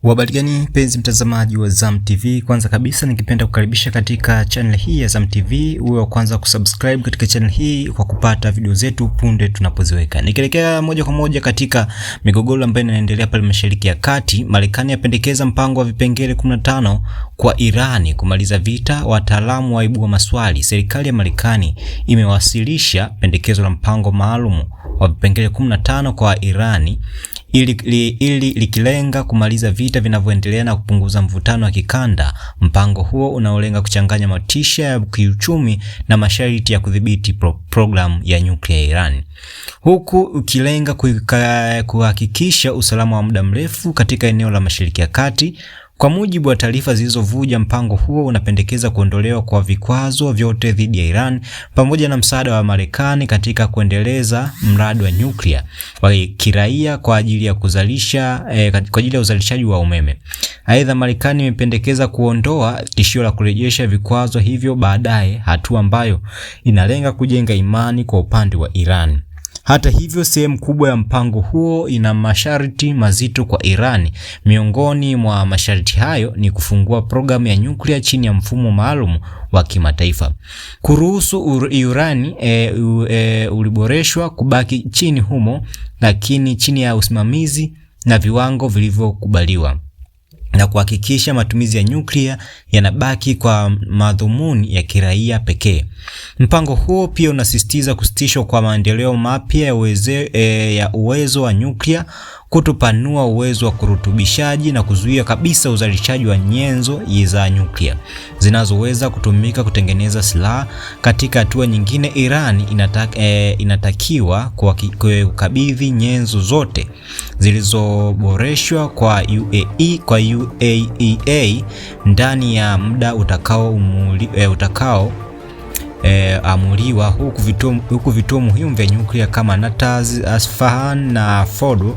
Habari gani mpenzi mtazamaji wa Zam TV, kwanza kabisa nikipenda kukaribisha katika channel hii ya Zam TV. Uwe wa kwanza kusubscribe katika channel hii kwa kupata video zetu punde tunapoziweka. Nikielekea moja kwa moja katika migogoro ambayo inaendelea pale Mashariki ya Kati, Marekani yapendekeza mpango wa vipengele 15 kwa Irani kumaliza vita, wataalamu waibua maswali. Serikali ya Marekani imewasilisha pendekezo la mpango maalum wa vipengele 15 kwa Irani ili likilenga kumaliza vita vinavyoendelea na kupunguza mvutano wa kikanda. Mpango huo unaolenga kuchanganya motisha ya kiuchumi na masharti ya kudhibiti programu ya nyuklia ya Iran, huku ukilenga kuhakikisha usalama wa muda mrefu katika eneo la Mashariki ya Kati. Kwa mujibu wa taarifa zilizovuja, mpango huo unapendekeza kuondolewa kwa vikwazo vyote dhidi ya Iran pamoja na msaada wa Marekani katika kuendeleza mradi wa nyuklia wa kiraia kwa ajili ya uzalishaji wa umeme. Aidha, Marekani imependekeza kuondoa tishio la kurejesha vikwazo hivyo baadaye, hatua ambayo inalenga kujenga imani kwa upande wa Iran. Hata hivyo, sehemu kubwa ya mpango huo ina masharti mazito kwa Iran. Miongoni mwa masharti hayo ni kufungua programu ya nyuklia chini ya mfumo maalum wa kimataifa, kuruhusu urani uliboreshwa kubaki chini humo, lakini chini ya usimamizi na viwango vilivyokubaliwa, na kuhakikisha matumizi ya nyuklia yanabaki kwa madhumuni ya kiraia pekee. Mpango huo pia unasisitiza kusitishwa kwa maendeleo mapya ya uwezo wa nyuklia, kutupanua uwezo wa kurutubishaji na kuzuia kabisa uzalishaji wa nyenzo za nyuklia zinazoweza kutumika kutengeneza silaha. Katika hatua nyingine, Iran inatakiwa kukabidhi nyenzo zote zilizoboreshwa kwa UAEA ndani ya muda amuliwa, huku vituo muhimu vya nyuklia kama Natanz, Isfahan na Fordo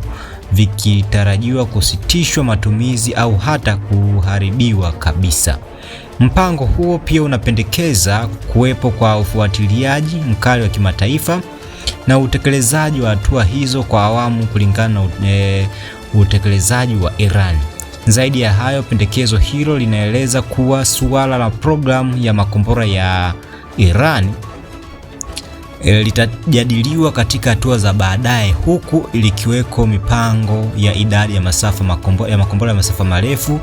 vikitarajiwa kusitishwa matumizi au hata kuharibiwa kabisa. Mpango huo pia unapendekeza kuwepo kwa ufuatiliaji mkali wa kimataifa na utekelezaji wa hatua hizo kwa awamu kulingana na utekelezaji wa Iran. Zaidi ya hayo, pendekezo hilo linaeleza kuwa suala la programu ya makombora ya Iran litajadiliwa katika hatua za baadaye, huku likiweko mipango ya idadi ya makombora ya masafa marefu.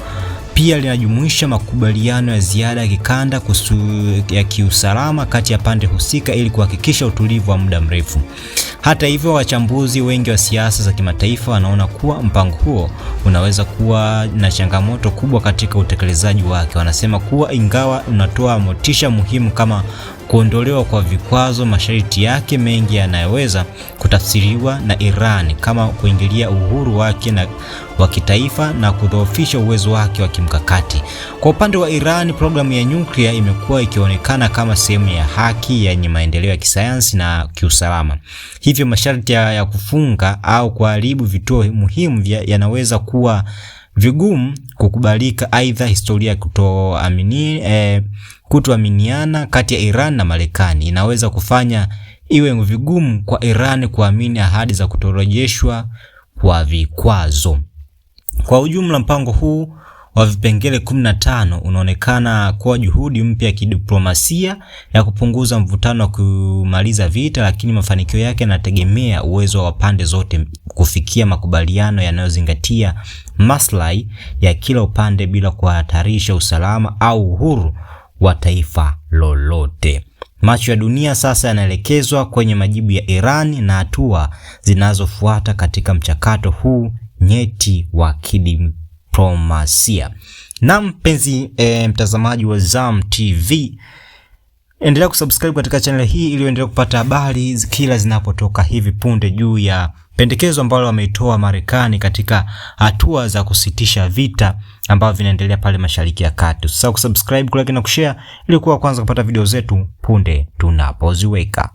Pia linajumuisha makubaliano ya ziada ya kikanda ya kiusalama kati ya pande husika ili kuhakikisha utulivu wa muda mrefu. Hata hivyo, wachambuzi wengi wa siasa za kimataifa wanaona kuwa mpango huo unaweza kuwa na changamoto kubwa katika utekelezaji wake. Wanasema kuwa ingawa unatoa motisha muhimu kama kuondolewa kwa vikwazo, masharti yake mengi yanayoweza kutafsiriwa na Iran kama kuingilia uhuru wake wa kitaifa na kudhoofisha uwezo wake wa kimkakati. Kwa upande wa Iran, programu ya nyuklia imekuwa ikionekana kama sehemu ya haki yenye maendeleo ya kisayansi na kiusalama. Hivyo masharti ya kufunga au kuharibu vituo muhimu yanaweza kuwa vigumu kukubalika. Aidha, historia ya kutoaminiana kati ya Iran na Marekani inaweza kufanya iwe vigumu kwa Iran kuamini ahadi za kutorejeshwa kwa vikwazo. Kwa ujumla, mpango huu wa vipengele 15 unaonekana kuwa juhudi mpya ya kidiplomasia ya kupunguza mvutano wa kumaliza vita, lakini mafanikio yake yanategemea uwezo wa pande zote kufikia makubaliano yanayozingatia maslahi ya kila upande bila kuhatarisha usalama au uhuru wa taifa lolote. Macho ya dunia sasa yanaelekezwa kwenye majibu ya Iran na hatua zinazofuata katika mchakato huu nyeti wa kidiplomasia. Na mpenzi mtazamaji wa Zam TV, endelea kusubscribe katika channel hii ili uendelee kupata habari kila zinapotoka hivi punde juu ya pendekezo ambalo wameitoa Marekani katika hatua za kusitisha vita ambavyo vinaendelea pale Mashariki ya Kati. Usisahau kusubscribe, kulike na kushare ili kuwa kwanza kupata video zetu punde tunapoziweka.